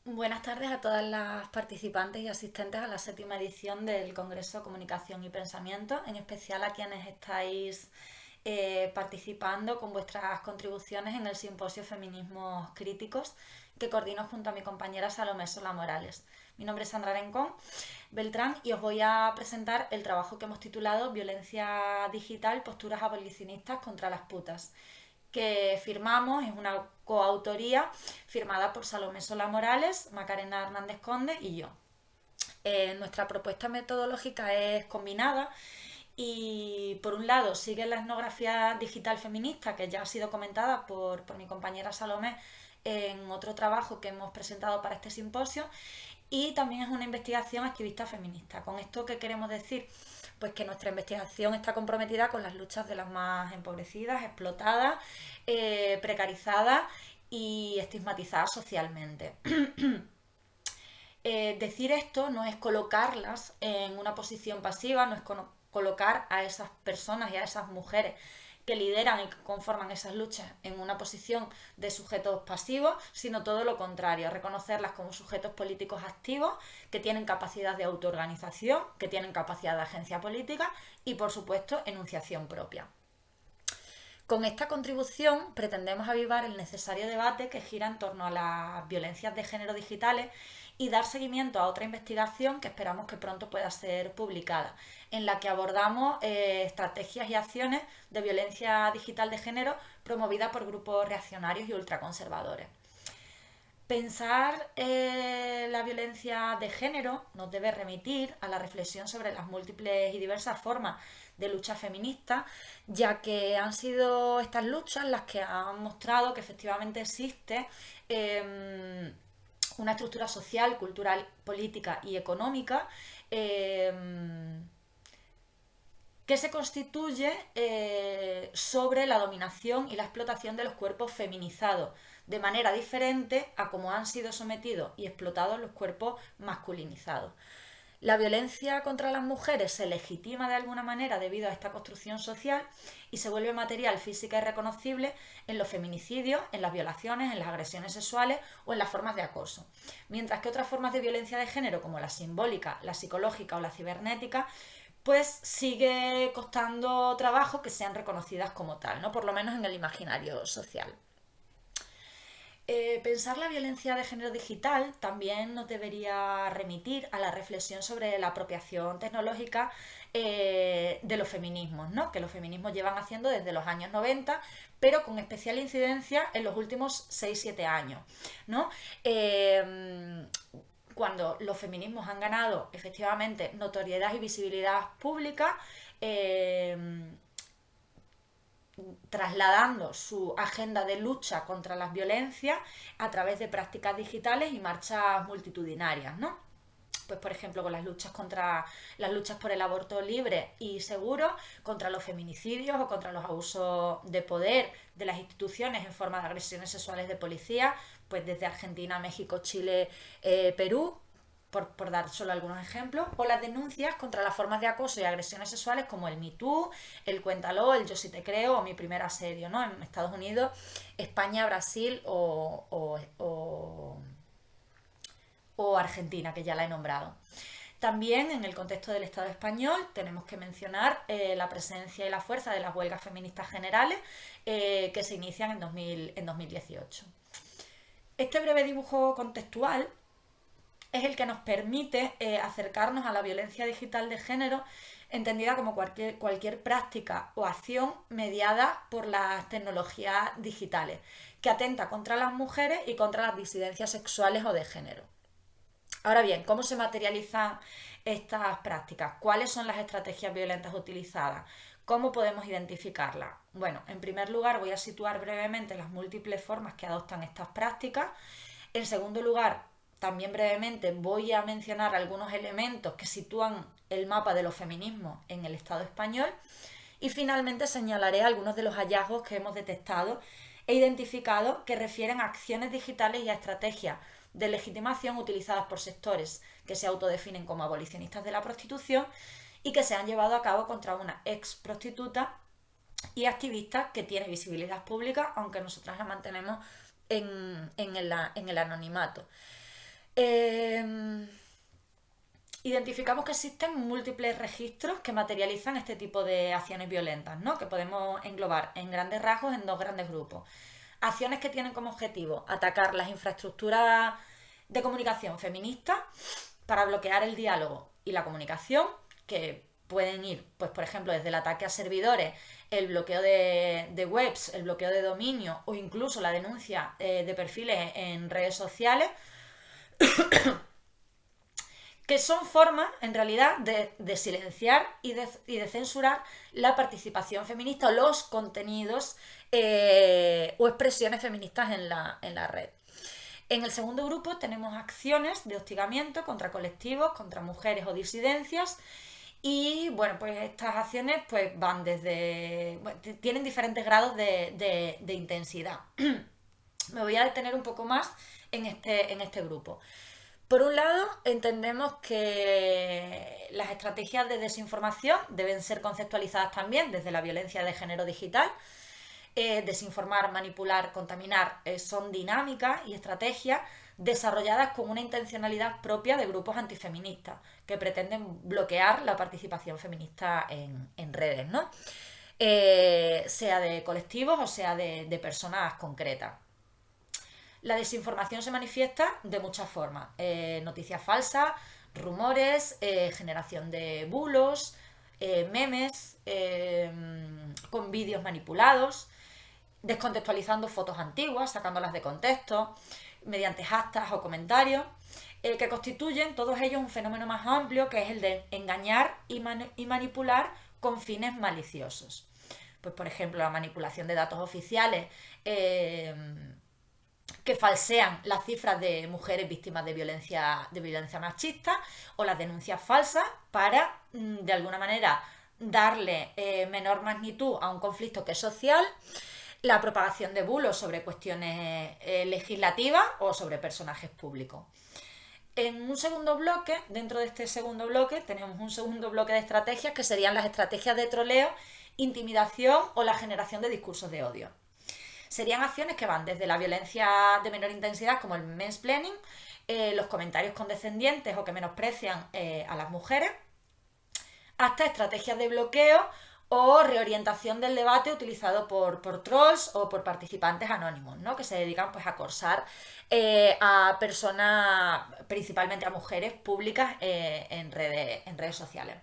Buenas tardes a todas las participantes y asistentes a la séptima edición del Congreso Comunicación y Pensamiento, en especial a quienes estáis participando con vuestras contribuciones en el simposio Feminismos Críticos que coordino junto a mi compañera Salomé Solá Morales. Mi nombre es Sandra Arencón Beltrán y os voy a presentar el trabajo que hemos titulado Violencia Digital, posturas abolicionistas contra las putas, que firmamos, es una coautoría firmada por Salomé Solá Morales, Macarena Hernández Conde y yo. Nuestra propuesta metodológica es combinada y por un lado sigue la etnografía digital feminista que ya ha sido comentada por mi compañera Salomé en otro trabajo que hemos presentado para este simposio, y también es una investigación activista feminista. ¿Con esto qué queremos decir? Pues que nuestra investigación está comprometida con las luchas de las más empobrecidas, explotadas, precarizadas y estigmatizadas socialmente. Decir esto no es colocarlas en una posición pasiva, no es colocar a esas personas y a esas mujeres que lideran y que conforman esas luchas en una posición de sujetos pasivos, sino todo lo contrario, reconocerlas como sujetos políticos activos que tienen capacidad de autoorganización, que tienen capacidad de agencia política y, por supuesto, enunciación propia. Con esta contribución pretendemos avivar el necesario debate que gira en torno a las violencias de género digitales y dar seguimiento a otra investigación que esperamos que pronto pueda ser publicada, en la que abordamos estrategias y acciones de violencia digital de género promovidas por grupos reaccionarios y ultraconservadores. Pensar la violencia de género nos debe remitir a la reflexión sobre las múltiples y diversas formas de lucha feminista, ya que han sido estas luchas las que han mostrado que efectivamente existe una estructura social, cultural, política y económica que se constituye sobre la dominación y la explotación de los cuerpos feminizados, de manera diferente a cómo han sido sometidos y explotados los cuerpos masculinizados. La violencia contra las mujeres se legitima de alguna manera debido a esta construcción social y se vuelve material física y reconocible en los feminicidios, en las violaciones, en las agresiones sexuales o en las formas de acoso. Mientras que otras formas de violencia de género, como la simbólica, la psicológica o la cibernética, pues sigue costando trabajo que sean reconocidas como tal, ¿no? Por lo menos en el imaginario social. Pensar la violencia de género digital también nos debería remitir a la reflexión sobre la apropiación tecnológica de los feminismos, ¿no? Que los feminismos llevan haciendo desde los años 90, pero con especial incidencia en los últimos 6-7 años, ¿no? Cuando los feminismos han ganado efectivamente notoriedad y visibilidad pública, trasladando su agenda de lucha contra las violencias a través de prácticas digitales y marchas multitudinarias, ¿no? Pues por ejemplo con las luchas por el aborto libre y seguro, contra los feminicidios o contra los abusos de poder de las instituciones en forma de agresiones sexuales de policía, pues desde Argentina, México, Chile, Perú, por dar solo algunos ejemplos, o las denuncias contra las formas de acoso y agresiones sexuales como el Me Too, el Cuéntalo, el Yo sí te creo o Mi primer asedio, ¿no? En Estados Unidos, España, Brasil o Argentina, que ya la he nombrado. También en el contexto del Estado español tenemos que mencionar la presencia y la fuerza de las huelgas feministas generales que se inician en 2018. Este breve dibujo contextual es el que nos permite acercarnos a la violencia digital de género, entendida como cualquier práctica o acción mediada por las tecnologías digitales, que atenta contra las mujeres y contra las disidencias sexuales o de género. Ahora bien, ¿cómo se materializan estas prácticas? ¿Cuáles son las estrategias violentas utilizadas? ¿Cómo podemos identificarlas? Bueno, en primer lugar voy a situar brevemente las múltiples formas que adoptan estas prácticas. En segundo lugar, también brevemente voy a mencionar algunos elementos que sitúan el mapa de los feminismos en el Estado español. Y finalmente señalaré algunos de los hallazgos que hemos detectado e identificado que refieren a acciones digitales y a estrategias de legitimación utilizadas por sectores que se autodefinen como abolicionistas de la prostitución y que se han llevado a cabo contra una ex prostituta y activista que tiene visibilidad pública, aunque nosotras la mantenemos en el anonimato. Eh, Identificamos que existen múltiples registros que materializan este tipo de acciones violentas, ¿no? Que podemos englobar en grandes rasgos en dos grandes grupos. Acciones que tienen como objetivo atacar las infraestructuras de comunicación feminista para bloquear el diálogo y la comunicación, que pueden ir, pues por ejemplo, desde el ataque a servidores, el bloqueo de webs, el bloqueo de dominio o incluso la denuncia de perfiles en redes sociales, que son formas, en realidad, de silenciar y de censurar la participación feminista o los contenidos o expresiones feministas en la red. En el segundo grupo tenemos acciones de hostigamiento contra colectivos, contra mujeres o disidencias. Y bueno, pues estas acciones pues van desde. Bueno, tienen diferentes grados de intensidad. Me voy a detener un poco más en este grupo. Por un lado, entendemos que las estrategias de desinformación deben ser conceptualizadas también desde la violencia de género digital. Desinformar, manipular, contaminar son dinámicas y estrategias desarrolladas con una intencionalidad propia de grupos antifeministas que pretenden bloquear la participación feminista en redes, ¿no? Sea de colectivos o sea de personas concretas. La desinformación se manifiesta de muchas formas. Noticias falsas, rumores, generación de bulos, memes, con vídeos manipulados, descontextualizando fotos antiguas, sacándolas de contexto, mediante hashtags o comentarios, que constituyen todos ellos un fenómeno más amplio, que es el de engañar y manipular con fines maliciosos. Pues por ejemplo, la manipulación de datos oficiales, que falsean las cifras de mujeres víctimas de violencia machista, o las denuncias falsas para, de alguna manera, darle menor magnitud a un conflicto que es social, la propagación de bulos sobre cuestiones legislativas o sobre personajes públicos. En un segundo bloque, dentro de este segundo bloque, tenemos un segundo bloque de estrategias que serían las estrategias de troleo, intimidación o la generación de discursos de odio. Serían acciones que van desde la violencia de menor intensidad, como el mansplaining, los comentarios condescendientes o que menosprecian a las mujeres, hasta estrategias de bloqueo o reorientación del debate utilizado por trolls o por participantes anónimos, ¿no? Que se dedican pues a acosar a personas, principalmente a mujeres públicas en redes sociales.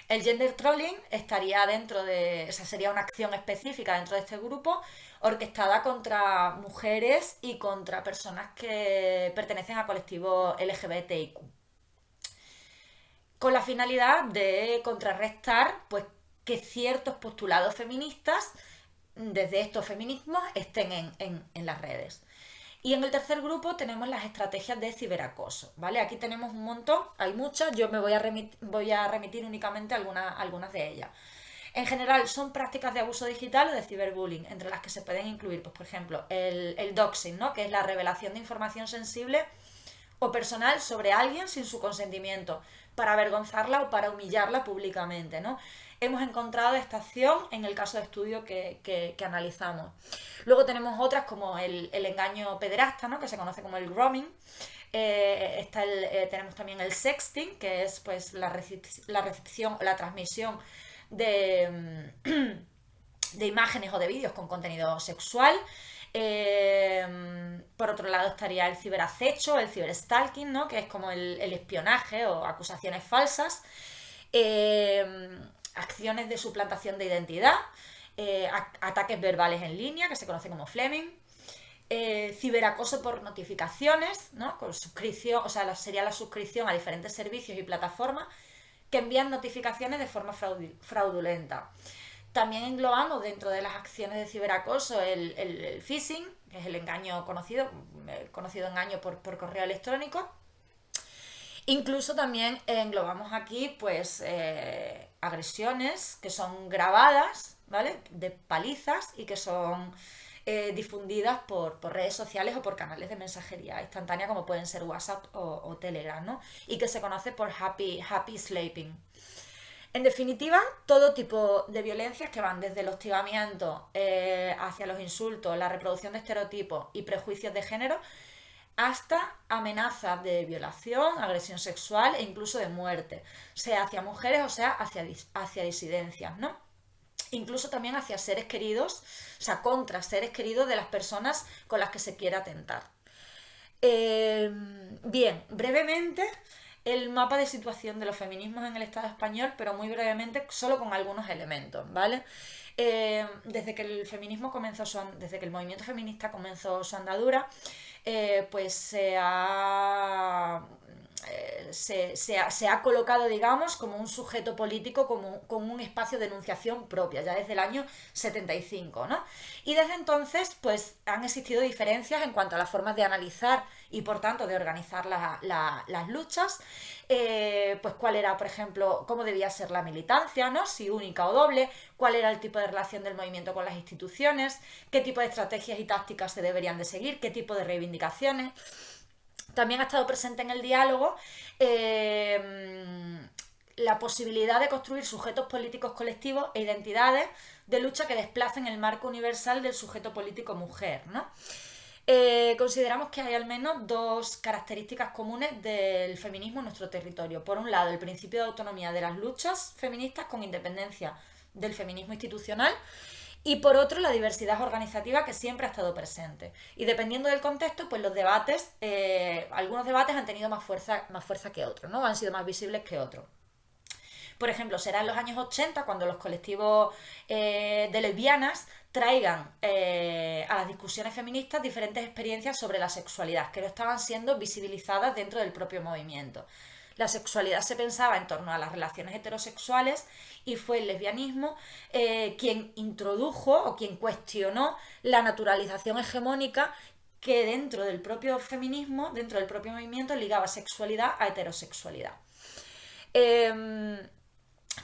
El gender trolling estaría dentro de, esa sería una acción específica dentro de este grupo, orquestada contra mujeres y contra personas que pertenecen a colectivos LGBTIQ, con la finalidad de contrarrestar pues que ciertos postulados feministas desde estos feminismos estén en las redes. Y en el tercer grupo tenemos las estrategias de ciberacoso, ¿vale? Aquí tenemos un montón, hay muchas, yo me voy a remitir únicamente a algunas de ellas. En general son prácticas de abuso digital o de ciberbullying, entre las que se pueden incluir, pues, por ejemplo, el doxing, ¿no? Que es la revelación de información sensible o personal sobre alguien sin su consentimiento, para avergonzarla o para humillarla públicamente, ¿no? Hemos encontrado esta acción en el caso de estudio que analizamos. Luego tenemos otras como el engaño pederasta, ¿no? Que se conoce como el grooming. Tenemos también el sexting, que es pues la recepción o la transmisión de imágenes o de vídeos con contenido sexual. Por otro lado estaría el ciberacecho, el ciberstalking, ¿no? Que es como el espionaje o acusaciones falsas, acciones de suplantación de identidad, ataques verbales en línea, que se conoce como Fleming, ciberacoso por notificaciones, ¿no? Con suscripción, o sea, sería la suscripción a diferentes servicios y plataformas que envían notificaciones de forma fraudulenta. También englobamos dentro de las acciones de ciberacoso el phishing, que es el engaño conocido engaño por correo electrónico. Incluso también englobamos aquí pues agresiones que son grabadas, ¿vale? De palizas y que son difundidas por redes sociales o por canales de mensajería instantánea como pueden ser WhatsApp o Telegram, ¿no? Y que se conoce por happy slapping. En definitiva, todo tipo de violencias que van desde el hostigamiento hacia los insultos, la reproducción de estereotipos y prejuicios de género, hasta amenazas de violación, agresión sexual e incluso de muerte, sea hacia mujeres o sea hacia disidencias, ¿no? Incluso también hacia seres queridos, o sea, contra seres queridos de las personas con las que se quiera atentar. Bien, brevemente el mapa de situación de los feminismos en el Estado español, pero muy brevemente, solo con algunos elementos, ¿vale? Desde que el feminismo comenzó desde que el movimiento feminista comenzó su andadura, pues se ha colocado, digamos, como un sujeto político, como, con un espacio de enunciación propia, ya desde el año 75, ¿no? Y desde entonces, pues han existido diferencias en cuanto a las formas de analizar y, por tanto, de organizar las luchas, pues cuál era, por ejemplo, cómo debía ser la militancia, ¿no? Si única o doble, cuál era el tipo de relación del movimiento con las instituciones, qué tipo de estrategias y tácticas se deberían de seguir, qué tipo de reivindicaciones. También ha estado presente en el diálogo la posibilidad de construir sujetos políticos colectivos e identidades de lucha que desplacen el marco universal del sujeto político mujer, ¿no? Consideramos que hay al menos dos características comunes del feminismo en nuestro territorio. Por un lado, el principio de autonomía de las luchas feministas con independencia del feminismo institucional, y por otro, la diversidad organizativa que siempre ha estado presente. Y dependiendo del contexto, pues los debates, algunos debates han tenido más fuerza que otros, ¿no? Han sido más visibles que otros. Por ejemplo, será en los años 80 cuando los colectivos de lesbianas traigan a las discusiones feministas diferentes experiencias sobre la sexualidad, que no estaban siendo visibilizadas dentro del propio movimiento. La sexualidad se pensaba en torno a las relaciones heterosexuales y fue el lesbianismo quien introdujo o quien cuestionó la naturalización hegemónica que dentro del propio feminismo, dentro del propio movimiento, ligaba sexualidad a heterosexualidad.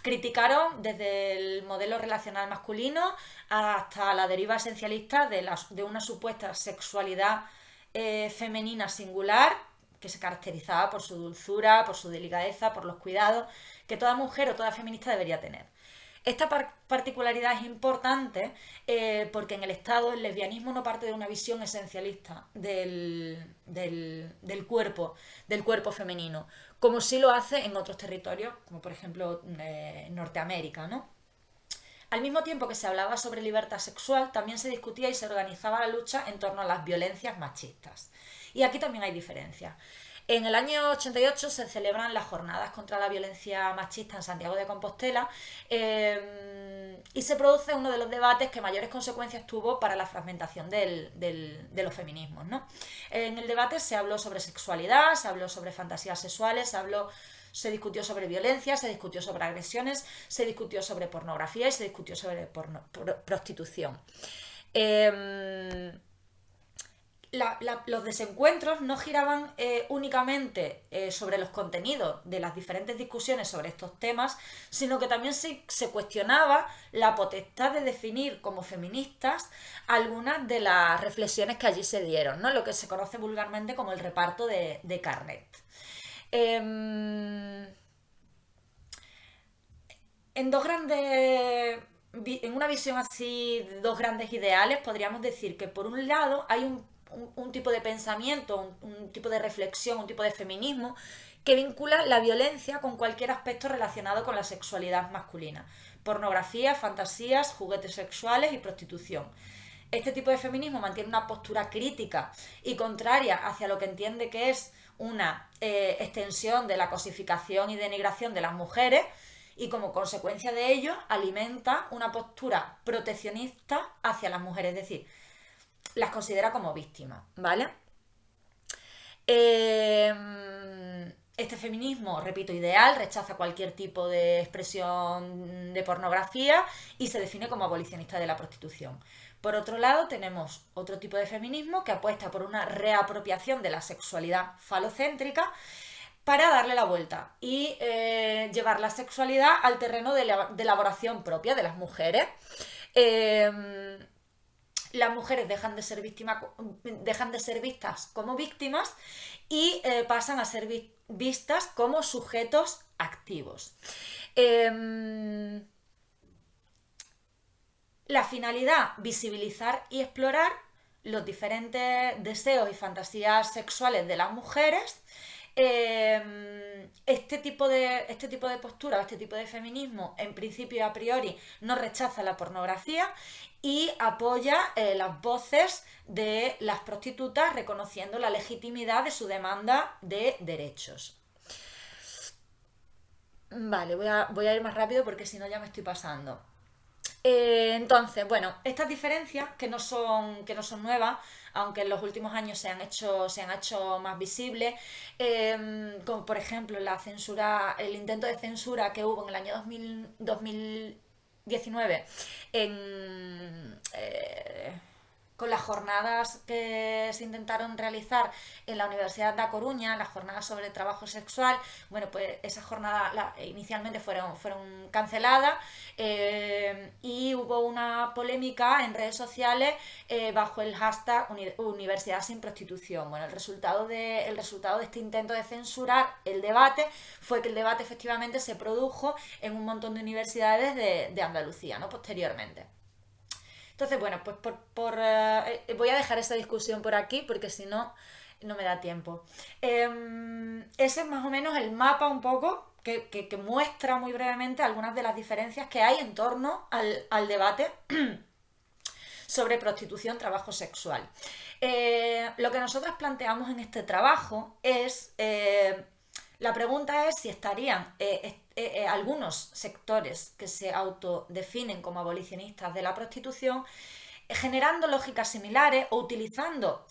Criticaron desde el modelo relacional masculino hasta la deriva esencialista de una supuesta sexualidad femenina singular que se caracterizaba por su dulzura, por su delicadeza, por los cuidados que toda mujer o toda feminista debería tener. Esta particularidad es importante porque en el Estado el lesbianismo no parte de una visión esencialista del cuerpo femenino, como sí lo hace en otros territorios, como por ejemplo Norteamérica, ¿no? Al mismo tiempo que se hablaba sobre libertad sexual, también se discutía y se organizaba la lucha en torno a las violencias machistas. Y aquí también hay diferencias. En el año 88 se celebran las jornadas contra la violencia machista en Santiago de Compostela y se produce uno de los debates que mayores consecuencias tuvo para la fragmentación de los feminismos, ¿no? En el debate se habló sobre sexualidad, se habló sobre fantasías sexuales, se discutió sobre violencia, se discutió sobre agresiones, se discutió sobre pornografía y se discutió sobre prostitución. Los desencuentros no giraban únicamente sobre los contenidos de las diferentes discusiones sobre estos temas, sino que también se cuestionaba la potestad de definir como feministas algunas de las reflexiones que allí se dieron, ¿no? Lo que se conoce vulgarmente como el reparto de carnet. En una visión así de dos grandes ideales, podríamos decir que por un lado hay un tipo de pensamiento, un tipo de reflexión, un tipo de feminismo que vincula la violencia con cualquier aspecto relacionado con la sexualidad masculina. Pornografía, fantasías, juguetes sexuales y prostitución. Este tipo de feminismo mantiene una postura crítica y contraria hacia lo que entiende que es una extensión de la cosificación y denigración de las mujeres, y como consecuencia de ello alimenta una postura proteccionista hacia las mujeres, es decir, las considera como víctimas, ¿vale? Este feminismo, repito, ideal, rechaza cualquier tipo de expresión de pornografía y se define como abolicionista de la prostitución. Por otro lado, tenemos otro tipo de feminismo que apuesta por una reapropiación de la sexualidad falocéntrica para darle la vuelta y llevar la sexualidad al terreno de elaboración propia de las mujeres. Las mujeres dejan de ser vistas como víctimas y pasan a ser vistas como sujetos activos. La finalidad, visibilizar y explorar los diferentes deseos y fantasías sexuales de las mujeres. Este tipo de postura, este tipo de feminismo, en principio y a priori, no rechaza la pornografía y apoya las voces de las prostitutas, reconociendo la legitimidad de su demanda de derechos. Vale, voy a ir más rápido porque si no ya me estoy pasando. Entonces, bueno, estas diferencias que no son nuevas, aunque en los últimos años se han hecho más visibles, como por ejemplo la censura, el intento de censura que hubo en el año 2019 con las jornadas que se intentaron realizar en la Universidad de La Coruña, las jornadas sobre trabajo sexual. Bueno, pues esas jornadas inicialmente fueron canceladas, y hubo una polémica en redes sociales bajo el hashtag Universidad sin prostitución. Bueno, el resultado de este intento de censurar el debate fue que el debate efectivamente se produjo en un montón de universidades de Andalucía, ¿no? Posteriormente. Entonces, bueno, pues voy a dejar esa discusión por aquí porque si no, no me da tiempo. Ese es más o menos el mapa un poco que muestra muy brevemente algunas de las diferencias que hay en torno al debate sobre prostitución, trabajo sexual. Lo que nosotros planteamos en este trabajo es, la pregunta es si estarían algunos sectores que se autodefinen como abolicionistas de la prostitución generando lógicas similares o utilizando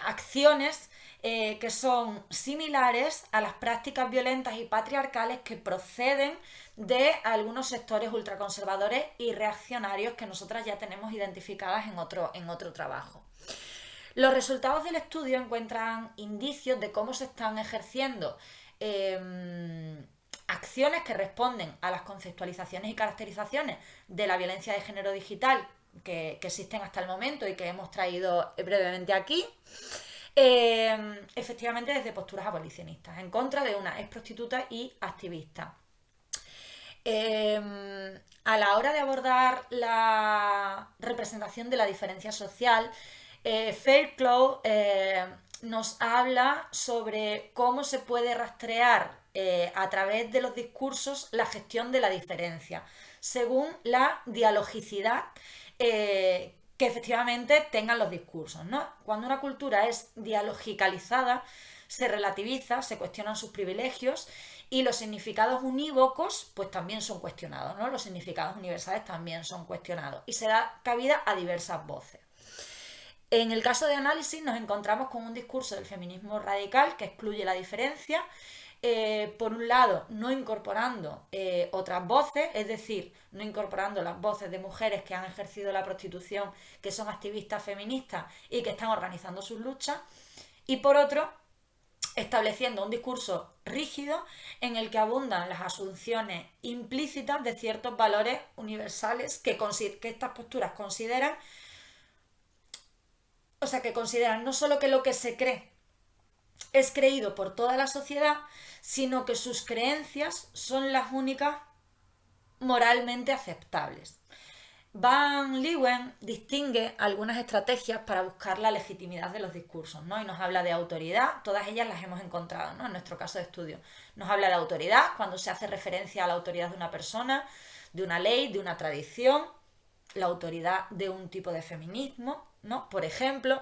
acciones que son similares a las prácticas violentas y patriarcales que proceden de algunos sectores ultraconservadores y reaccionarios que nosotras ya tenemos identificadas en otro trabajo. Los resultados del estudio encuentran indicios de cómo se están ejerciendo acciones que responden a las conceptualizaciones y caracterizaciones de la violencia de género digital que existen hasta el momento y que hemos traído brevemente aquí. Efectivamente desde posturas abolicionistas, en contra de una ex prostituta y activista. A la hora de abordar la representación de la diferencia social, Fairclough nos habla sobre cómo se puede rastrear a través de los discursos la gestión de la diferencia, según la dialogicidad que efectivamente tengan los discursos, ¿no? Cuando una cultura es dialogicalizada, se relativiza, se cuestionan sus privilegios y los significados unívocos pues también son cuestionados, ¿no? Los significados universales también son cuestionados y se da cabida a diversas voces. En el caso de análisis nos encontramos con un discurso del feminismo radical que excluye la diferencia, por un lado no incorporando otras voces, es decir, no incorporando las voces de mujeres que han ejercido la prostitución, que son activistas feministas y que están organizando sus luchas, y por otro, estableciendo un discurso rígido en el que abundan las asunciones implícitas de ciertos valores universales que estas posturas consideran, o sea, que consideran no solo que lo que se cree es creído por toda la sociedad, sino que sus creencias son las únicas moralmente aceptables. Van Leeuwen distingue algunas estrategias para buscar la legitimidad de los discursos, ¿no? Y nos habla de autoridad, todas ellas las hemos encontrado, ¿no? En nuestro caso de estudio. Nos habla de autoridad cuando se hace referencia a la autoridad de una persona, de una ley, de una tradición, la autoridad de un tipo de feminismo, ¿no? Por ejemplo,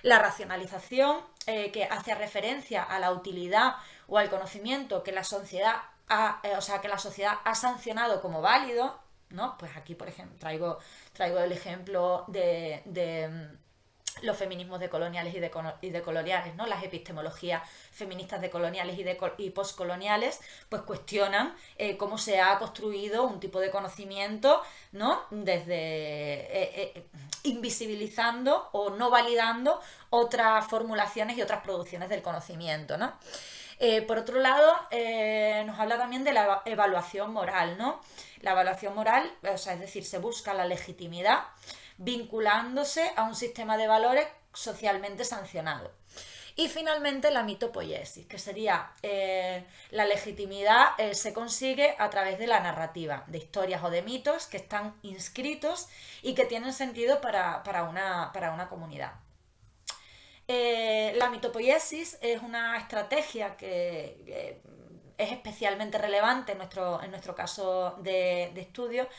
la racionalización, que hace referencia a la utilidad o al conocimiento que la sociedad ha sancionado como válido, ¿no? Pues aquí, por ejemplo, traigo el ejemplo de los feminismos decoloniales y decoloniales, ¿no? Las epistemologías feministas decoloniales y postcoloniales pues cuestionan cómo se ha construido un tipo de conocimiento, ¿no? Desde invisibilizando o no validando otras formulaciones y otras producciones del conocimiento, ¿no? Por otro lado, nos habla también de la evaluación moral, ¿no? La evaluación moral, o sea, es decir, se busca la legitimidad vinculándose a un sistema de valores socialmente sancionado. Y finalmente la mitopoiesis, que sería la legitimidad se consigue a través de la narrativa, de historias o de mitos que están inscritos y que tienen sentido para una comunidad. La mitopoiesis es una estrategia que es especialmente relevante en nuestro caso de estudio,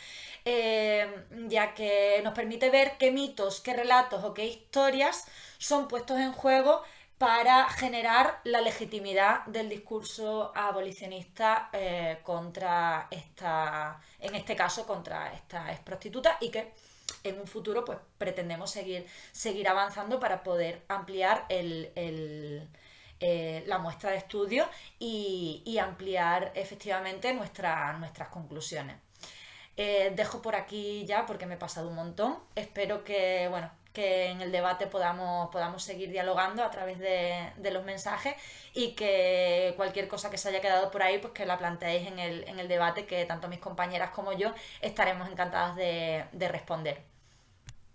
ya que nos permite ver qué mitos, qué relatos o qué historias son puestos en juego para generar la legitimidad del discurso abolicionista contra en este caso, contra esta ex prostituta, y que en un futuro pues pretendemos seguir avanzando para poder ampliar la muestra de estudio y ampliar efectivamente nuestras conclusiones. Dejo por aquí ya porque me he pasado un montón. Espero que, bueno, que en el debate podamos seguir dialogando a través de los mensajes, y que cualquier cosa que se haya quedado por ahí, pues que la planteéis en el debate, que tanto mis compañeras como yo estaremos encantadas de responder.